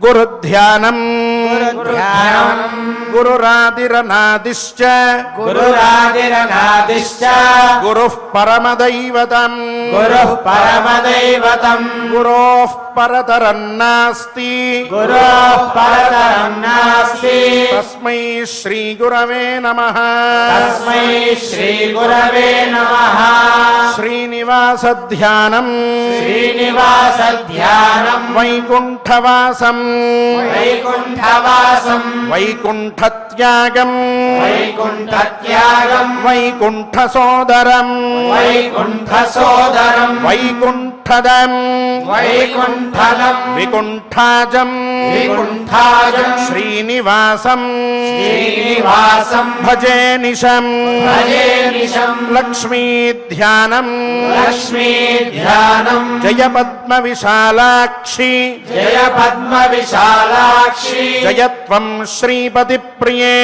గురుధ్యానం గురురాదిరనాదిశ్చ గురుః పరమదైవతం గురోః పరతరన్నాస్తి తస్మై శ్రీ గురవే నమః శ్రీనివాస ధ్యానం వైకుంఠవాసం వైకుంఠత్యాగం వైకుంఠసోదరం వైకుంఠదం వికుంఠాజం శ్రీనివాసం భజే నిశం లక్ష్మీ ధ్యానం జయ పద్మ విశాలాక్షి జయత్వం శ్రీపతి ప్రియే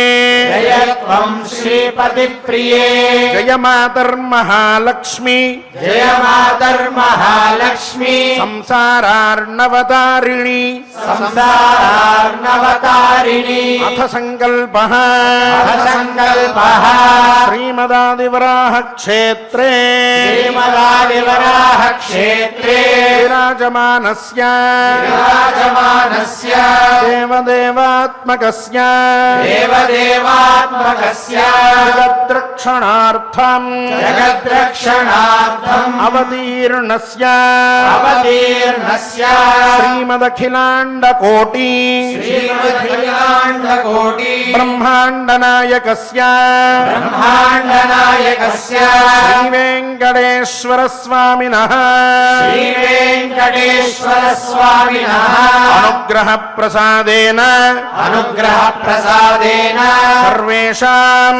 జయ మాతర్మహాలక్ష్మి సంసారార్ణవతారిణి అథ సంకల్పః శ్రీమదాదివరాహ క్షేత్రే విరాజమానస్య దేవదేవాత్మకస్య జగద్రక్షణార్థం అవతీర్ణస్య శ్రీమదఖిలాండకోటి బ్రహ్మాండనాయకస్య శ్రీవేంకటేశ్వర స్వామినః అనుగ్రహ ప్రసాదేన సర్వేషాం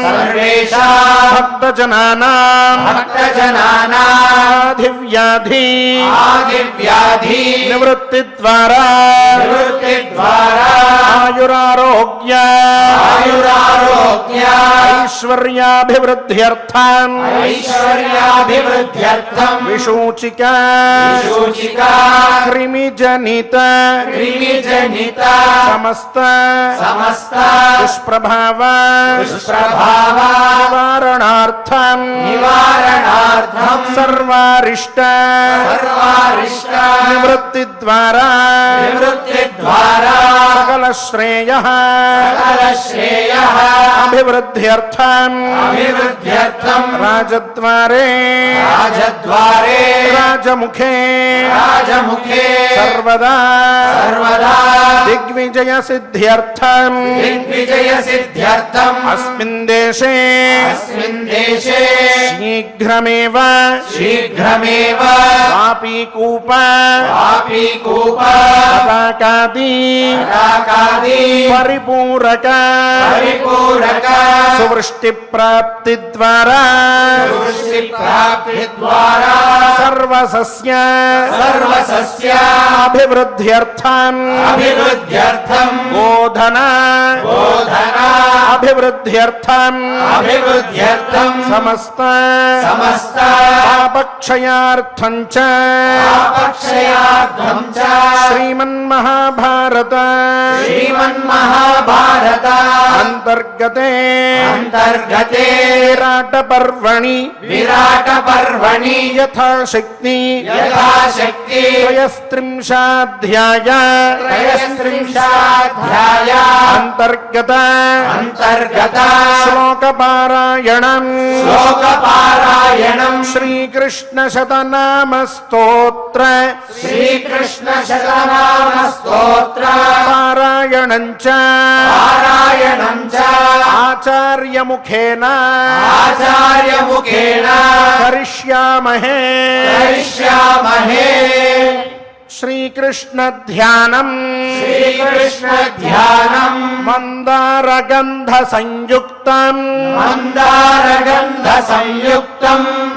భక్తజనానాం ఆదివ్యాధి నివృత్తి ద్వారా ఆయురారోగ్య ఐశ్వర్యాభివృద్ధ్యర్థం విశూచిక క్రిమిజనిత సమస్త దుష్ప్రభావ నివారణార్థం సర్వారిష్ట నివృత్తి ద్వారా సకల శ్రేయ అభివృద్ధ్యర్థం రాజద్వారే రాజముఖే సర్వదా దిగ్విజయ సిద్ధ్యర్థం అస్మిన్ దేశే శీఘ్రమేవ వాపీకూప పతాకాది పరిపూరక సువృష్టి ప్రాప్తి ద్వారా సర్వసస్య అభివృద్ధ్యర్థం గోధన అభివృద్ధ్యర్థం సమస్త పాపక్షయార్థం చ శ్రీమన్మహాభారత అంతర్గతే విరాట పర్వణి యథాశక్తి త్రయస్త్రింశాధ్యాయ అంతర్గత శ్లోకపారాయణం శ్రీకృష్ణ శతనామ స్తోత్ర పారాయణం చ ఆచార్యముఖేన కరిష్యామహే శ్రీకృష్ణ ధ్యానం మందారగంధ సంయుక్తం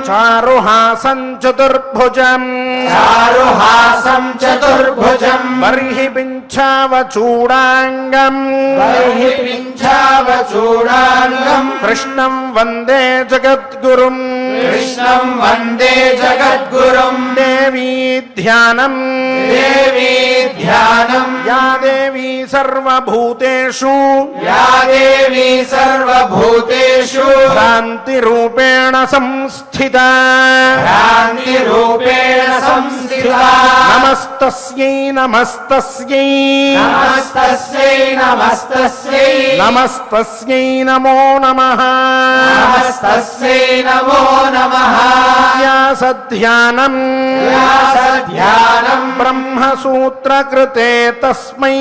చారుహాసం చతుర్భుజం బర్హి పింఛావచూడాంగం కృష్ణం వందే జగద్గురుం దేవీ ధ్యానం దేవీ ధ్యానం యా దేవీ సర్వభూతేషు యా దేవీ సర్వభూతేషు భ్రాంతి రూపేణ సంస్థిత భ్రాంతి రూపేణ సంస్థితా నమస్తస్యై నమస్తస్యై నమస్తస్యై నమస్తస్యై నమస్తస్యై నమో నమః నమస్తస్యై నమో నమః వ్యాసధ్యానం వ్యాసధ్యానం బ్రహ్మసూత్రకృతే తస్మై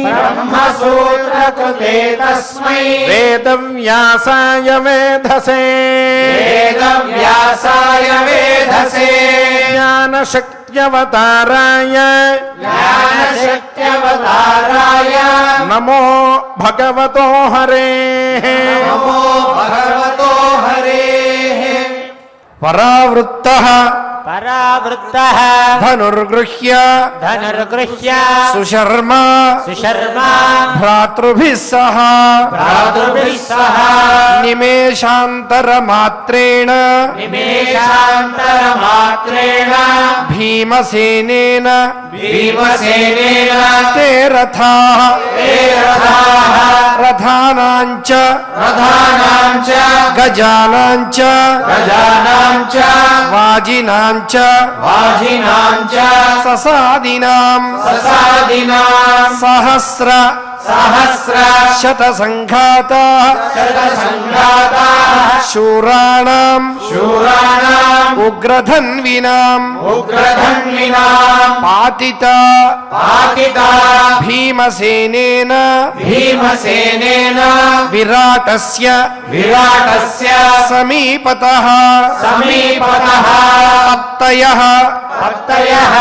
బ్రహ్మసూత్రకృతే తస్మై వేదవ్యాసాయ వేధసే వేదవ్యాసాయ వేధసే జ్ఞానశక్త్యవతారాయ జ్ఞానశక్త్యవతారాయ నమో భగవతో హరేః నమో భగవతో హరేః పరావృత్తః పరావృత్తః ధనుర్గృహ్య ధనుర్గృహ్య సుశర్మా సుశర్మా భ్రాతృభిः సహ భ్రాతృభిः సహ నిమేషాంతరమాత్రేణ నిమేషాంతరమాత్రేణ భీమసేనేన భీమసేనేన తే రథాః తే రథాః రథానాం చ రథానాం చ గజానాం చ గజానాం చ వాజినాం చ వాజినాం చ ససాదినాం ససాదినాం సహస్ర సహస్ర శతసంఘాతాః శతసంఘాతాః శూరాణాం శూరాణాం ఉగ్రధన్వినాం ఉగ్రధన్వినాం పాతితా పాతితా భీమసేనేన భీమసేనేన విరాటస్య విరాటస్య సమీపతః సమీపతః పత్తయః భక్తయః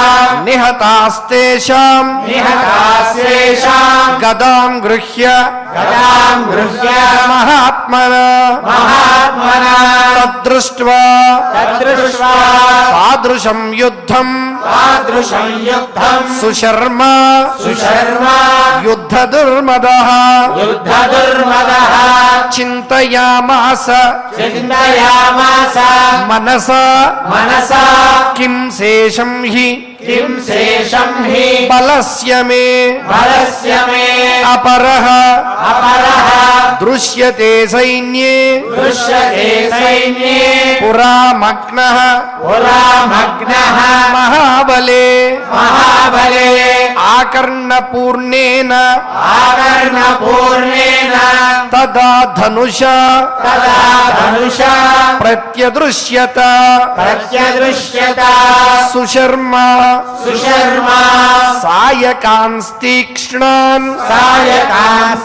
నిహతాస్తేషాం నిహతాశేషాం గదాం గృహ్య గదాం గృహ్య మహాత్మనా మహాత్మనా తద్దృష్ట్వా తదృష్ట్వా తాదృశం యుద్ధం తాదృశం యుద్ధం సుశర్మా సుశర్మా యుద్ధదుర్మదః యుద్ధదుర్మదః చింతయామాస చింతయామాస మనసా మనసా కిం శేషం హి కిం శేషం హి బలస్య మే బలస్య మే అపరః అపరః దృశ్యతే సైన్యే దృశ్యతే సైన్యే పురామగ్నః పురామగ్నః మహాబలే మహాబలే ఆకర్ణపూర్ణేన ఆకర్ణపూర్ణేన తదా ధనుషా తదా ధనుషా ప్రత్యదృశ్యత ప్రత్యదృశ్యత సుశర్మా సుశర్మా సాయకాంస్తీక్ష్ణాన్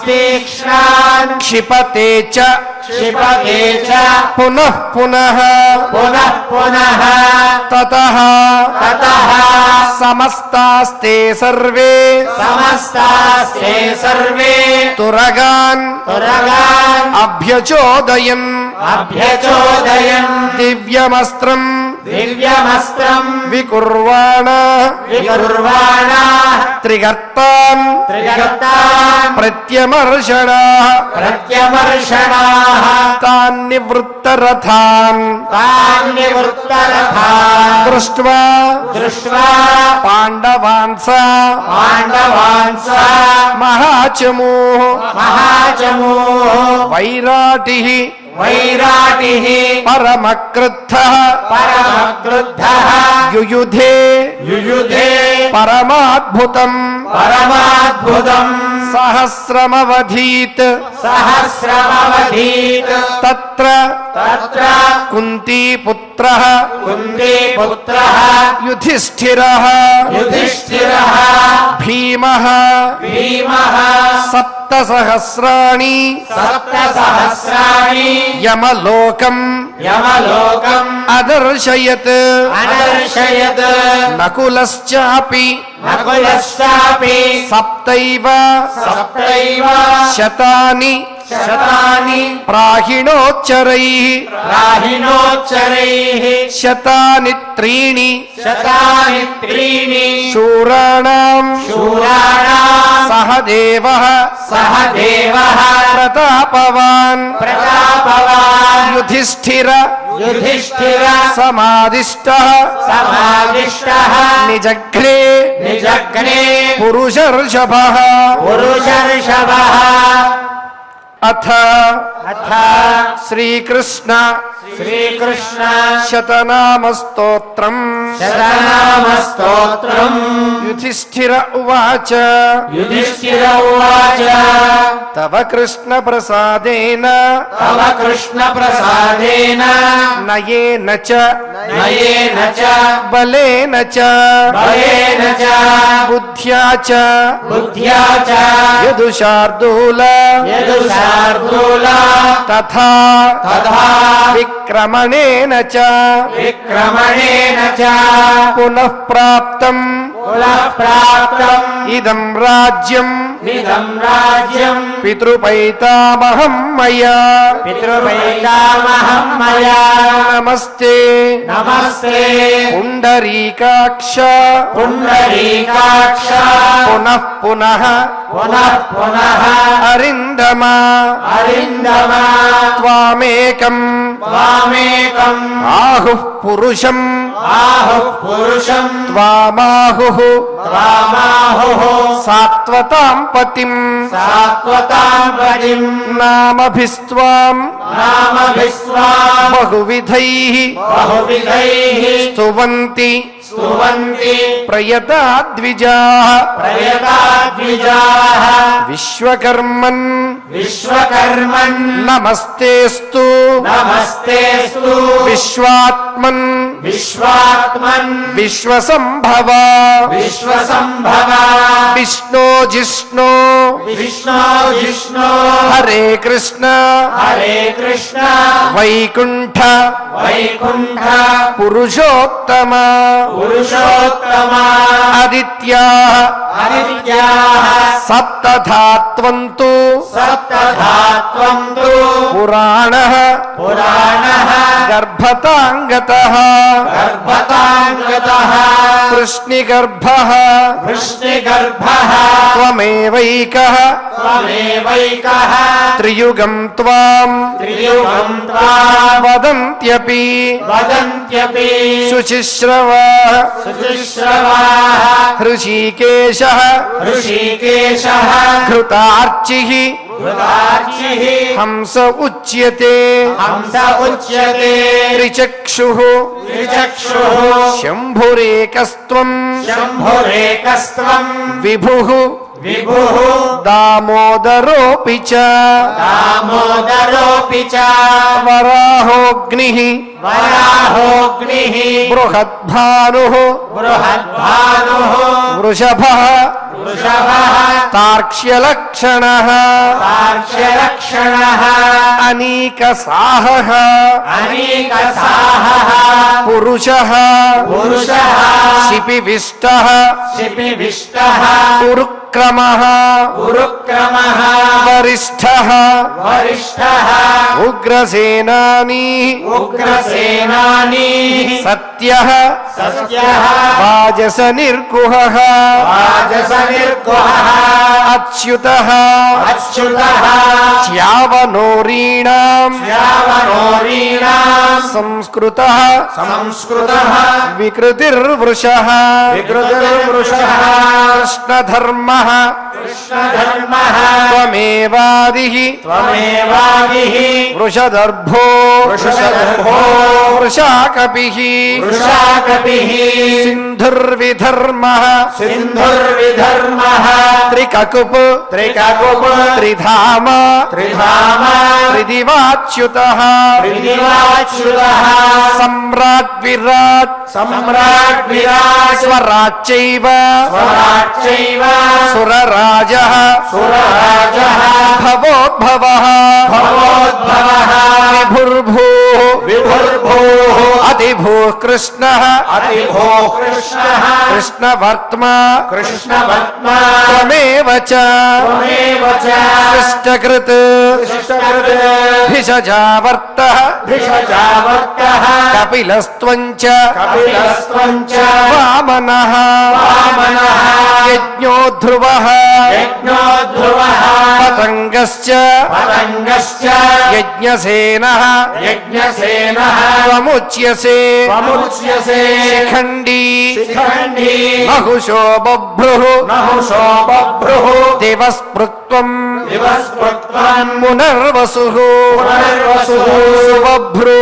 సాయకాంస్తీక్ష్ణాన్ క్షిపతే చ క్షిపతే చ పునః పునః పునః పునః తతః తతః సమస్తాస్తే సర్వే సమస్తాస్తే సర్వే తురగాన్ తురగాన్ అభ్యచోదయన్ అభ్యచోదయన్ దివ్యమస్త్రం దివ్యమస్త్రం వికుర్వాణ వికుర్వాణాః త్రిగర్తాన్ త్రిగర్తాన్ ప్రత్యమర్షణాః ప్రత్యమర్షణాః తాన్ నివృత్తరథాన్ తాన్ నివృత్తరథాన్ దృష్ట్వా దృష్ట్వా పాండవాన్ స పాండవాన్ స మహాచమూః మహాచమూః వైరాటిః వైరాటిః పరమక్రుద్ధః పరమక్రుద్ధః యుయుధే యుయుధే పరమాద్భుతం పరమాద్భుతం సహస్రమవధీత్ సహస్రమవధీత్ తత్ర తత్ర కుంతీపుత్రః కుంతీపుత్రః యుధిష్ఠిరః యుధిష్ఠిరः భీమః భీమः సప్తసహస్రాణి సప్తసహస్రాణి యమలోకం యమలోకం అదర్శయత్ అనర్షయత్ నకులశ్చాపి నకులశ్చాపి సప్తైవ సప్తైవ శతాని శతాని ప్రాహిణోచ్చరైః రాహిణోచ్చరైః శతాని త్రీణి శతాని త్రీణి శూరాణాం శూరాణాం సహ దేవః సహ దేవః ప్రతాపవాన్ ప్రతాపవాన్ యుధిష్ఠిర యుధిష్ఠిర సమాదిష్టః సమాదిష్టః నిజఘ్నే నిజగ్నే పురుషర్షభః పురుషర్షభః అథ అథ శ్రీకృష్ణ శ్రీకృష్ణ శతనామస్తోత్రం శతనామస్తోత్రం యుధిష్ఠిర ఉవాచ యుధిష్ఠిర ఉవాచ తవ కృష్ణ ప్రసాదేన తవ కృష్ణ ప్రసాదేన నయేన చ నయేన చ బలేన చ భయేన చ బుద్ధ్యా చ బుద్ధ్యా చ యదుశార్దూల యదుశార్దూల తథా తథా విక్రమణేన చ విక్రమణేన చ పునః ప్రాప్తం పునః ప్రాప్తం ఇదం రాజ్యం ఇదం రాజ్యం పితృపైతామహం మయా పితృపైతామహం మయా నమస్తే నమస్తే పుండరీకాక్ష పుండరీకాక్ష పునః పునః పునః పునః అరిందమ అరిందమ త్వామేకం త్వామేకం ఆహుః పురుషం ఆహుః పురుషం త్వామాహుః త్వామాహుః సాత్వతాం పతిం సాత్వతాం పదిం నామభిస్త్వాం నామభిస్వాం బహువిధైః బహువిధైః స్తువంతి స్తువంతి ప్రయతా ద్విజాః ప్రయతా ద్విజాః విశ్వకర్మన్ విశ్వకర్మన్ నమస్తేస్తు నమస్తేస్తు విశ్వాత్మన్ విశ్వాత్మన్ విశ్వసంభవ విశ్వసంభవ విష్ణో జిష్ణో విష్ణో జిష్ణో హరే కృష్ణ హరే కృష్ణ వైకుంఠ వైకుంఠ పురుషోత్తమ పురుషోత్తమ ఆదిత్యా ఆదిత్యాః సప్తధాత్వంతు సప్తధాత్వం తు పురాణః పురాణః గర్భతాంగతః గర్భతాంగతః కృష్ణిగర్భః వృష్ణిగర్భః త్వమేవైకః త్వమేవైకః త్రియుగం త్వాం త్రియుగం త్వాం వదంత్యపి వదంత్యపి శుచిశ్రవः సుశుశ్రవాః హృషీకేశः ఋషికేశః ఘృతార్చిః ఘృతార్చిః హంస ఉచ్యతే హంస ఉచ్యతే త్రిచక్షుః త్రిచక్షుః శంభురేకస్త్వం శంభురేకస్త్వం విభుః విభుః దామోదరోऽపి చ దామోదరోऽపి చ వరాహోऽగ్నిః వరాహోऽగ్నిః బృహద్భానుః బృహద్భానుః వృషభः వృషభः తార్క్ష్యలక్షణः సాక్ష్యలక్షణः అనీకసాహః అనేకసాహः పురుషः పురుషः శిపివిష్టः శిపివిష్టः ఉరుక్రమः ఉరుక్రమः వరిష్ఠः వరిష్ఠः ఉగ్రసేనానీ ఉగ్రసేనానీ సత్యः సత్యः వాజసనిర్గుహः రాజసనిర్గుహः అచ్యుతः అచ్యుతः చ్యావనోరీణాం శ్రావణోరీణాం సంస్కృతः సంస్కృతः వికృతిర్వృషः వికృతిర్వృషः కృష్ణధర్మः కృష్ణధర్మः త్వమేవాదిః త్వమేవాదిః వృషదర్భో వృషదర్భో వృషాకపిః వృషాకపిః సింధుర్విధర్మः సింధుర్విధర్మः త్రికకుప్ త్రికకుప్ త్రిధామ త్రిధామ త్రిదివాచ్యుతः త్రిదివాచ్యుతः సమ్రాట్ విరాట్ సమ్రాట్ విరాట్ స్వరాజ్యైవ స్వరాజ్యైవ సురరాజः సురరాజः భవోద్భవः భవోద్భవः విభుర్భూః విభుర్భూః चतुर्भुः अतिभूः कृष्णः अतिभुः कृष्णः कृष्णवर्त्मा कृष्णवर्त्मा त्वमेव च त्वमेव च शिष्टकृत् शिष्टकृत् भिषजावर्तः भिषजावर्तः कपिलस्त्वं च कपिलस्त्वं च वामनः वामनः यज्ञो ध्रुवः यज्ञो ध्रुवः पतङ्गश्च पतङ्गश्च यज्ञसेनः यज्ञसेनः त्वमुच्यसे त्वमुच्यसे शिखण्डी शिखण्डी बहुशो बभ्रुः नहुषो बभ्रुः दिवस्पृक्त्वम् दिवस्पृक्त्वम् पुनर्वसुः पुनर्वसुः सुबभ्रू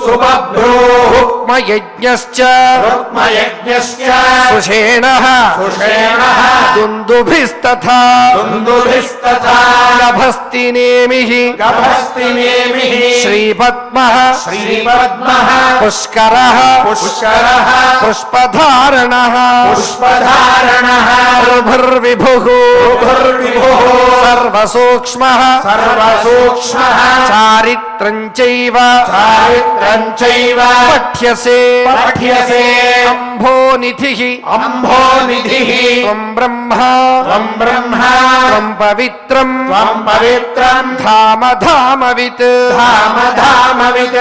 सुबभ्रूः रुक्मयज्ञश्च रुक्मयज्ञश्च सुषेणः सुषेणः दुन्दुभिस्तथा दुन्दुभिस्तथा गभस्तिनेमिः गभस्तिनेमिः श्रीपद्मः श्रीपद्मः पुष्करः पुष्करः पुष्पधारणः पुष्पधारणः ऋभुर्विभुः ऋभुर्विभुः सर्वसूक्ष्मः सर्वसूक्ष्मः चारित्रं चैव चारित्रं चैव पठ्यसे पठ्यसे अम्भोनिधिः अम्भोनिधिः त्वं ब्रह्मा त्वं ब्रह्मा त्वं पवित्रं त्वं पवित्रं धाम धामवित् धाम धामवित्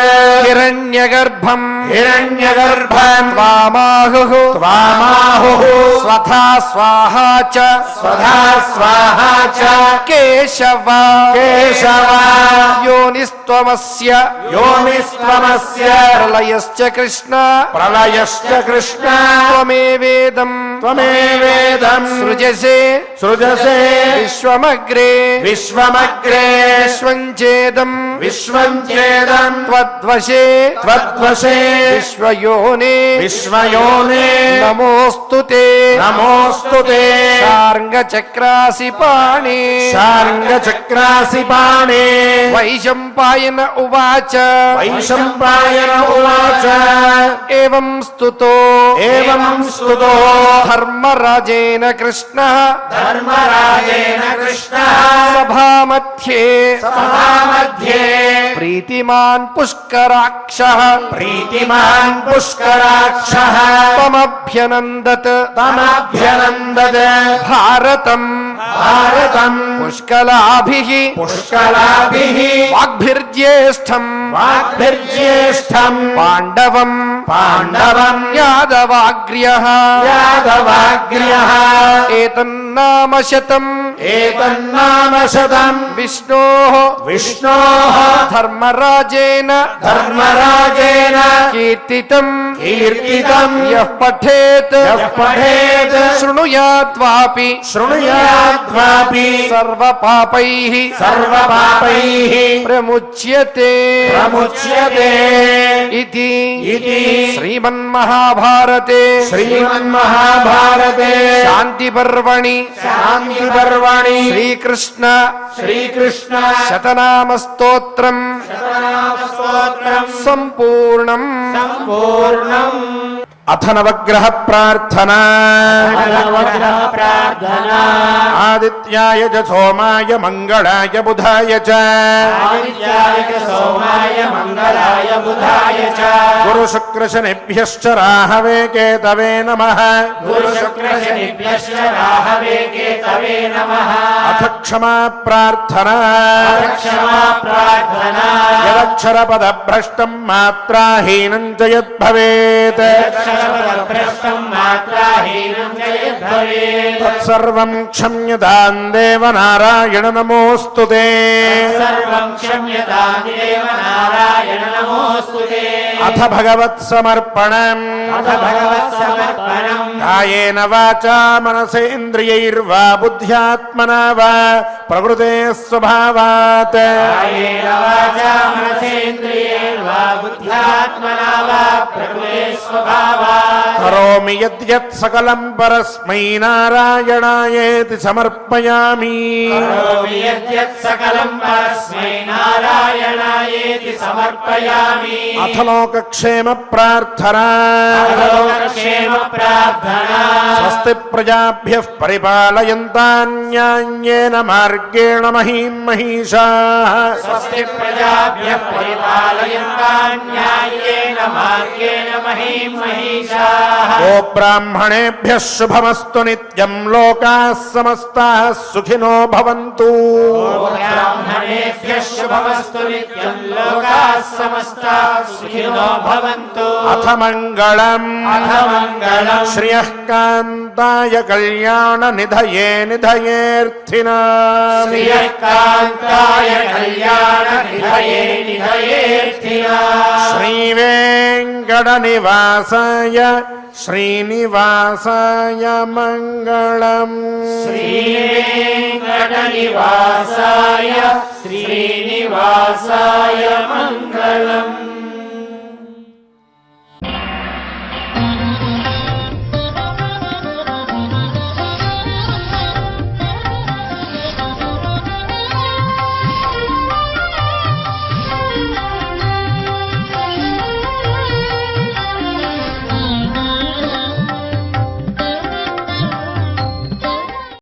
हिरण्यगर्भं हिरण्यगर्भं त्वामाहुः त्वामाहुः स्वधा स्वाहा च स्वधा स्वाहा च केशव केशव योनिस्त्वमस्य योनिस्त्वमस्य प्रलयश्च कृष्ण प्रलयश्च कृष्ण त्वमेवेदं त्वमेवेदं सृजसे सृजसे विश्वमग्रे विश्वमग्रे विश्वं चेदं विश्वं चेदं त्वद्वशे त्वद्वशे विश्वयोने विश्वयोने नमोऽस्तु ते नमोऽस्तु ते शार्ङ्गचक्रासि पाणि शार्ङ्गचक्रासि पाणे वैशम्पायन उवाच वैशम्पायन उवाच एवं स्तुतो एवं स्तुतो धर्मराजेन कृष्णः धर्मराजेन कृष्णः सभामध्ये सभामध्ये प्रीतिमान् पुष्कराक्षः प्रीतिमान् पुष्कराक्षः त्वमभ्यनन्दत तमभ्यनन्दत भारतम् भारतं पुष्कलाभिः पुष्कलाभिः वाग्भिर्ज्येष्ठम् वाग्भिर्ज्येष्ठं पाण्डवम् पाण्डवं यादवाग्र्यः यादवाग्र्यः एतन्नाम शतम् एतन्नाम शतं विष्णोः विष्णोः धर्मराजेन धर्मराजेन कीर्तितम् कीर्तितं यः पठेत् यः पठेत् शृणुयाद्वापि शृणुयाद्वापि सर्वपापैः सर्वपापैः प्रमुच्यते प्रमुच्यते इति इति श्रीमन्महाभारते श्रीमन्महाभारते शान्तिपर्वणि शान्तिपर्वणि श्रीकृष्ण श्रीकृष्ण शतनामस्तोत्रम् स्तोत्रम् सम्पूर्णम् सम्पूर्णम् अथ नवग्रह प्रार्थना प्रार्थना आदित्याय च सोमाय मंगलाय बुधाय च आदित्याय च सोमाय मंगलाय बुधाय च गुरु शुक्र शनिभ्यश्च राहवे केतवे नमः गुरु शुक्र शनिभ्यश्च राहवे केतवे नमः अथ क्षमा प्रार्थना क्षमा प्रार्थना यदक्षरपद भ्रष्टं मात्राहीनं च यद्भवेत् भ्रष्टं मात्राहीनं च यद्भवेत् तत्सर्वं क्षम्यतां देव नारायण नमोऽस्तु ते सर्वं क्षम्यतां देव नारायण नमोऽस्तु ते अथ भगवत्समर्पणम् अथ भगवत्समर्पणम् कायेन वाचा मनसेन्द्रियैर्वा बुद्ध्यात्मना वा प्रकृते स्वभावात् कायेन वाचा मनसेन्द्रियैर्वा बुद्ध्यात्मना वा प्रकृते स्वभावात् करोमि यद्यत् सकलं परस्मै नारायणायेति समर्पयामि करोमि यद्यत् सकलं परस्मै नारायणायेति समर्पयामि अथ लोकक्षेम प्रार्थना लोकक्षेम प्रार्थना స్వస్తి ప్రజాభ్యః పరిపాలయంతాన్యాన్యేన మార్గేణ మహీం మహిషాః స్వస్తి ప్రజాభ్యః పరిపాలయంతాన్ న్యాయేన మార్గేణ మహీం మహిషాః గోబ్రాహ్మణేభ్యः శుభమస్తు నిత్యం లోకాः సమస్తాः సుఖినో భవంతు బ్రాహ్మణేభ్యః శుభమస్తు నిత్యం లోకాః సమస్తాః సుఖినో భవంతు అథ మంగళం శ్రియః కాంతాయ కళ్యాణ నిధయే నిధయేర్థినాం శ్రియః కాంతాయ కళ్యాణ నిధయే నిధయేర్థినాం శ్రీవేంకట నివాసాయ శ్రీనివాసాయ మంగళం శ్రీవేంకట నివాసాయ శ్రీనివాసాయ మంగళం